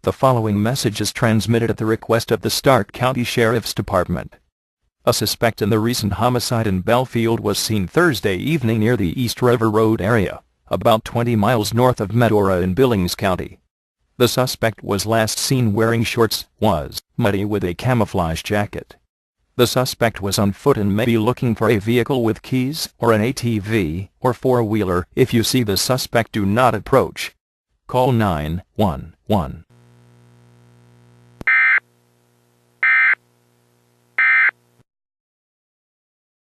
The following message is transmitted at the request of the Stark County Sheriff's Department. A suspect in the recent homicide in Belfield was seen Thursday evening near the East River Road area, about 20 miles north of Medora in Billings County. The suspect was last seen wearing shorts, was muddy with a camouflage jacket. The suspect was on foot and may be looking for a vehicle with keys or an ATV or four-wheeler. If you see the suspect, do not approach. Call 911.